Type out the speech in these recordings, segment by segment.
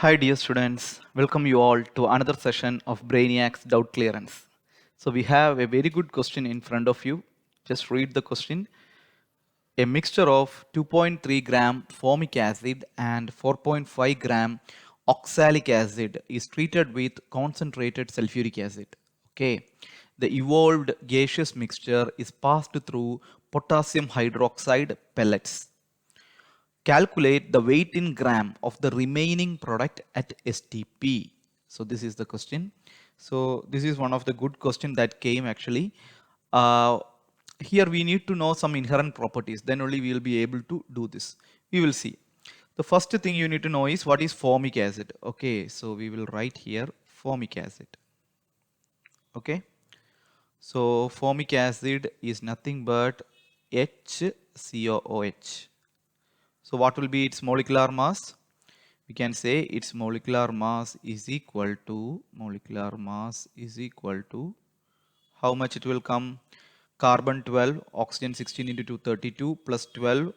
Hi dear students, welcome you all to another session of Brainiac's Doubt Clearance. So we have a very good question in front of you. Just read the question. A mixture of 2.3 gram formic acid and 4.5 gram oxalic acid is treated with concentrated sulfuric acid. Okay. The evolved gaseous mixture is passed through potassium hydroxide pellets. Calculate the weight in gram of the remaining product at STP. So this is the question. So this is one of the good question that came actually. Here we need to know some inherent properties, then only we will be able to do this. We will see. The first thing you need to know is what is formic acid. Okay, so we will write here formic acid. Okay, so formic acid is nothing but HCOOH. So what will be its molecular mass? We can say its molecular mass is equal to how much it will come? Carbon 12, oxygen 16 into 2 32 plus 12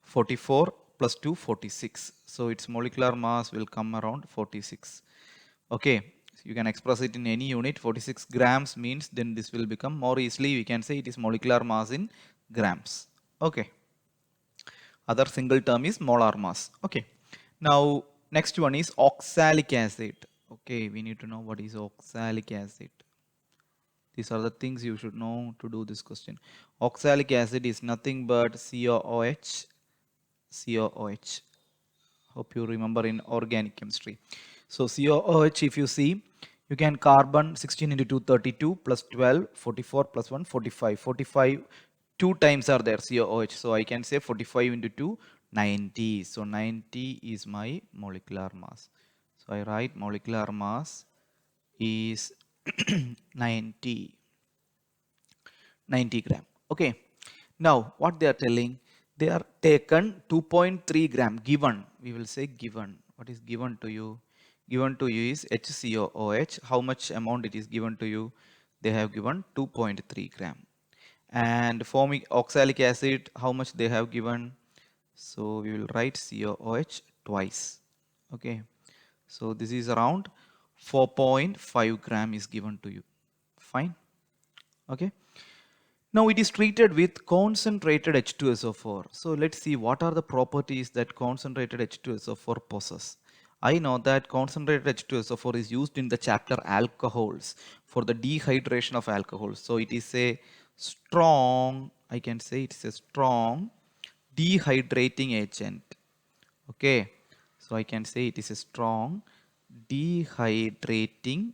44 plus 2 46. So its molecular mass will come around 46. Okay, so you can express it in any unit. 46 grams means then this will become more easily we can say it is molecular mass in grams. Okay. Other single term is molar mass. Okay. Now next one is oxalic acid. Okay, we need to know what is oxalic acid. These are the things you should know to do this question. Oxalic acid is nothing but COOH. COOH. Hope you remember in organic chemistry. So COOH, if you see, you can carbon 16 into 2 32 plus 12 44 plus 1 45. 45 two times are there COOH. So I can say 45 into 2 90. So 90 is my molecular mass. So I write molecular mass is 90 gram. Okay. Now what they are telling, they are taken 2.3 gram given. We will say given. What is given to you? Given to you is HCOOH. How much amount it is given to you? They have given 2.3 gram. And formic oxalic acid, how much they have given? So we will write COOH twice. Okay. So this is around 4.5 gram is given to you. Fine. Okay. Now it is treated with concentrated H2SO4. So let's see what are the properties that concentrated H2SO4 possess. I know that concentrated H2SO4 is used in the chapter alcohols for the dehydration of alcohols. So it is a strong, I can say it's a strong dehydrating agent. Okay, so I can say it is a strong dehydrating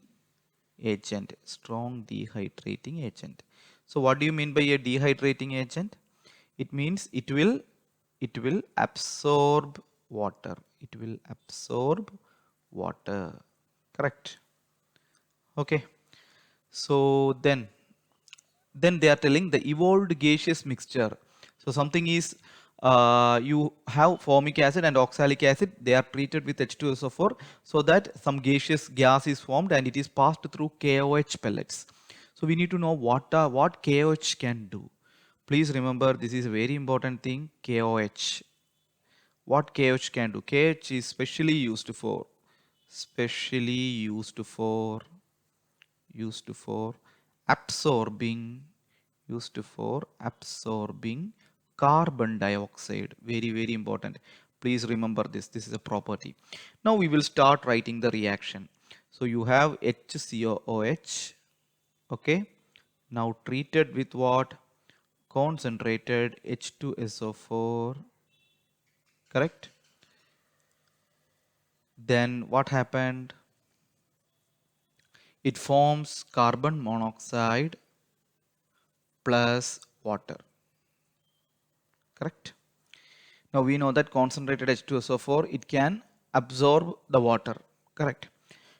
agent. Strong dehydrating agent. So what do you mean by a dehydrating agent? It means it will absorb water. It will absorb water. Correct. Okay. So then they are telling the evolved gaseous mixture. So something is you have formic acid and oxalic acid, they are treated with H2SO4 so that some gaseous gas is formed and it is passed through KOH pellets. So we need to know what KOH can do. Please remember this is a very important thing, KOH. What KOH can do? KOH is specially used for absorbing carbon dioxide. Very important. Please remember this is a property. Now we will start writing the reaction. So you have HCOOH. Okay, now treated with what? Concentrated H2SO4. Correct. Then what happened? It forms carbon monoxide plus water. Correct. Now we know that concentrated H2SO4, it can absorb the water. Correct.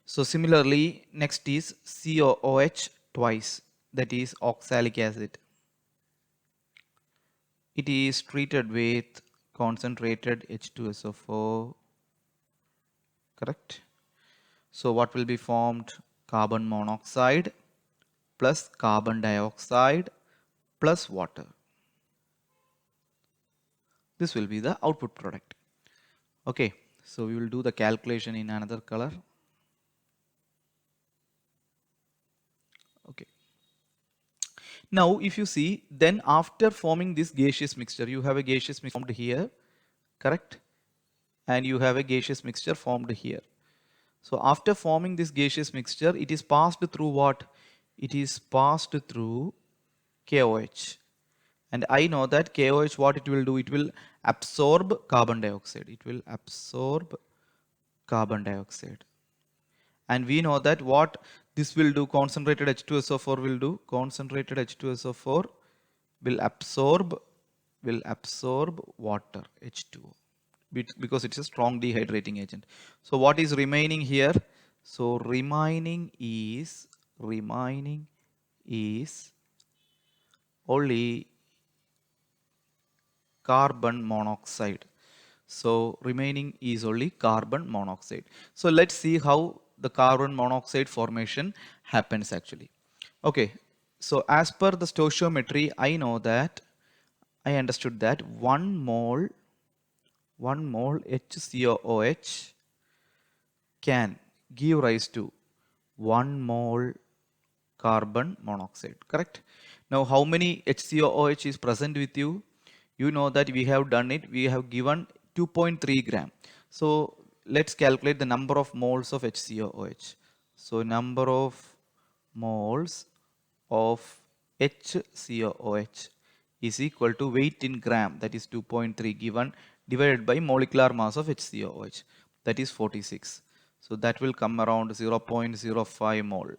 So similarly, next is COOH twice, that is oxalic acid. It is treated with concentrated H2SO4. Correct. So what will be formed? Carbon monoxide plus carbon dioxide plus water. This will be the output product. Okay, So we will do the calculation in another color. Okay. Now if you see, then after forming this gaseous mixture, you have a gaseous mixture formed here, correct? And you have a gaseous mixture formed here. So after forming this gaseous mixture, it is passed through what? It is passed through KOH. And I know that KOH, what it will do? It will absorb carbon dioxide. It will absorb carbon dioxide. And we know that what this will do, concentrated H2SO4 will do, concentrated H2SO4 will absorb water, H2O, because it's a strong dehydrating agent. So what is remaining here? So remaining is only carbon monoxide. So remaining is only carbon monoxide. So let's see how the carbon monoxide formation happens actually. Okay, so as per the stoichiometry, I understood that 1 mole HCOOH can give rise to 1 mole carbon monoxide, correct? Now how many HCOOH is present with you? You know that we have done it, we have given 2.3 gram. So let's calculate the number of moles of HCOOH. So number of moles of HCOOH is equal to weight in gram, that is 2.3 given, divided by molecular mass of HCOOH, that is 46. So that will come around 0.05 mole.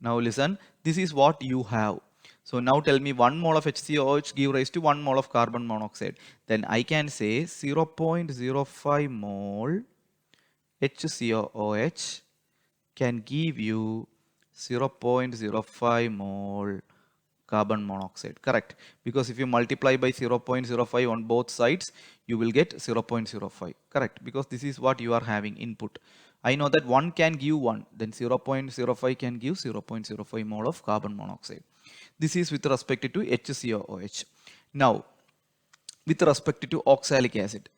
Now listen, this is what you have. So now tell me 1 mole of HCOH give rise to 1 mole of carbon monoxide. Then I can say 0.05 mole HCOOH can give you 0.05 mole carbon monoxide, correct? Because if you multiply by 0.05 on both sides, you will get 0.05, correct? Because this is what you are having input. I know that 1 can give 1, then 0.05 can give 0.05 mole of carbon monoxide. This is with respect to HCOOH. Now, with respect to oxalic acid,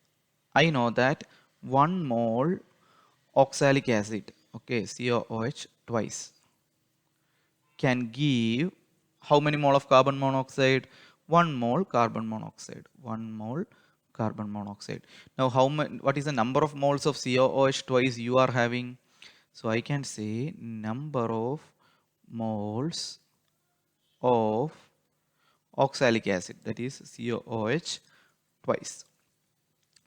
I know that 1 mole oxalic acid, okay, COOH twice, can give how many mole of carbon monoxide? 1 mole carbon monoxide. 1 mole carbon monoxide. Now, what is the number of moles of COOH twice you are having? So I can say number of moles of oxalic acid, that is COOH twice,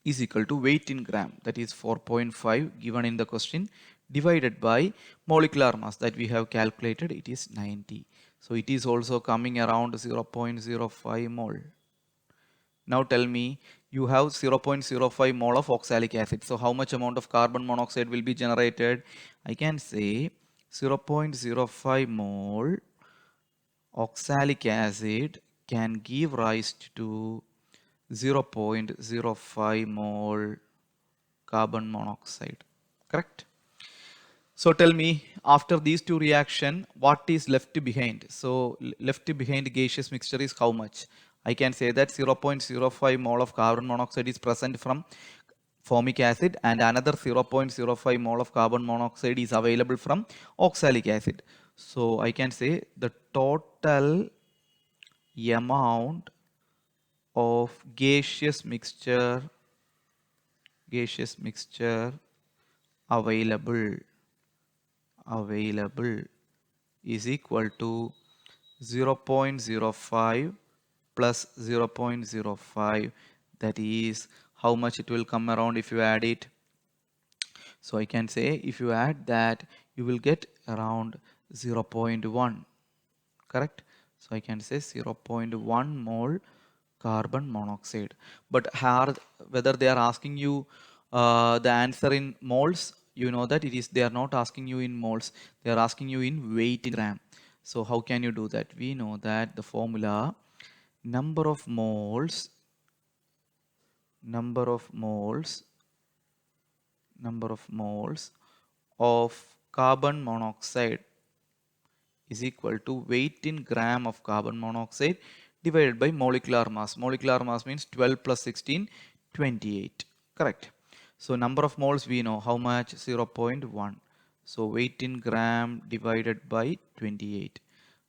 is equal to weight in gram, that is 4.5 given in the question, divided by molecular mass that we have calculated, it is 90. So it is also coming around 0.05 mole. Now tell me, you have 0.05 mole of oxalic acid. So how much amount of carbon monoxide will be generated? I can say 0.05 mole oxalic acid can give rise to 0.05 mole carbon monoxide, correct? So tell me, after these two reaction, what is left behind? So left behind gaseous mixture is how much? I can say that 0.05 mole of carbon monoxide is present from formic acid and another 0.05 mole of carbon monoxide is available from oxalic acid. So I can say the total amount of gaseous mixture available is equal to 0.05 plus 0.05, that is how much it will come around if you add it. So I can say if you add that, you will get around 0.1, correct? So I can say 0.1 mole carbon monoxide. But whether they are asking you the answer in moles, you know that they are not asking you in moles, they are asking you in weight in gram. So how can you do that? We know that the formula, number of moles of carbon monoxide is equal to weight in gram of carbon monoxide divided by molecular mass. Molecular mass means 12 plus 16, 28. Correct. So number of moles we know how much 0.1. So weight in gram divided by 28.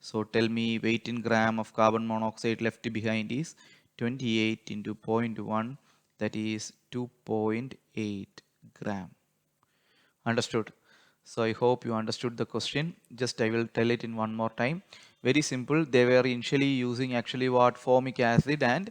So tell me weight in gram of carbon monoxide left behind is 28 into 0.1, that is 2.8 gram. Understood? So I hope you understood the question. Just I will tell it in one more time. Very simple. They were initially using actually what, formic acid and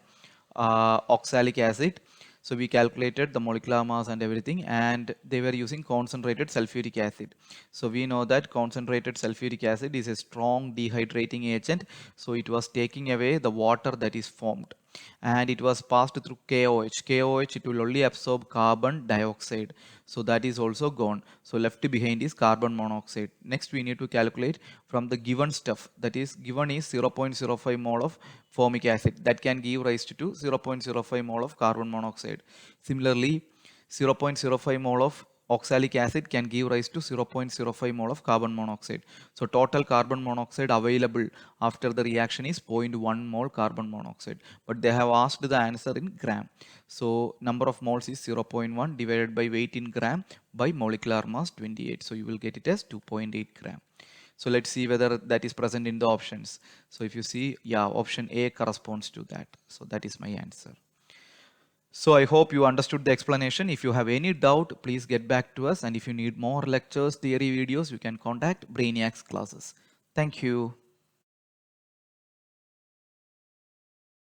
oxalic acid. So we calculated the molecular mass and everything, and they were using concentrated sulfuric acid. So we know that concentrated sulfuric acid is a strong dehydrating agent. So it was taking away the water that is formed, and it was passed through KOH. KOH, it will only absorb carbon dioxide. So that is also gone. So left behind is carbon monoxide. Next we need to calculate from the given stuff, that is given is 0.05 mole of formic acid, that can give rise to 0.05 mole of carbon monoxide. Similarly, 0.05 mole of oxalic acid can give rise to 0.05 mole of carbon monoxide. So total carbon monoxide available after the reaction is 0.1 mole carbon monoxide, but they have asked the answer in gram. So number of moles is 0.1 divided by weight in gram by molecular mass 28. So you will get it as 2.8 gram. So let's see whether that is present in the options. So if you see, yeah, option A corresponds to that. So that is my answer. So I hope you understood the explanation. If you have any doubt, please get back to us. And if you need more lectures, theory videos, you can contact Brainiacs classes. Thank you.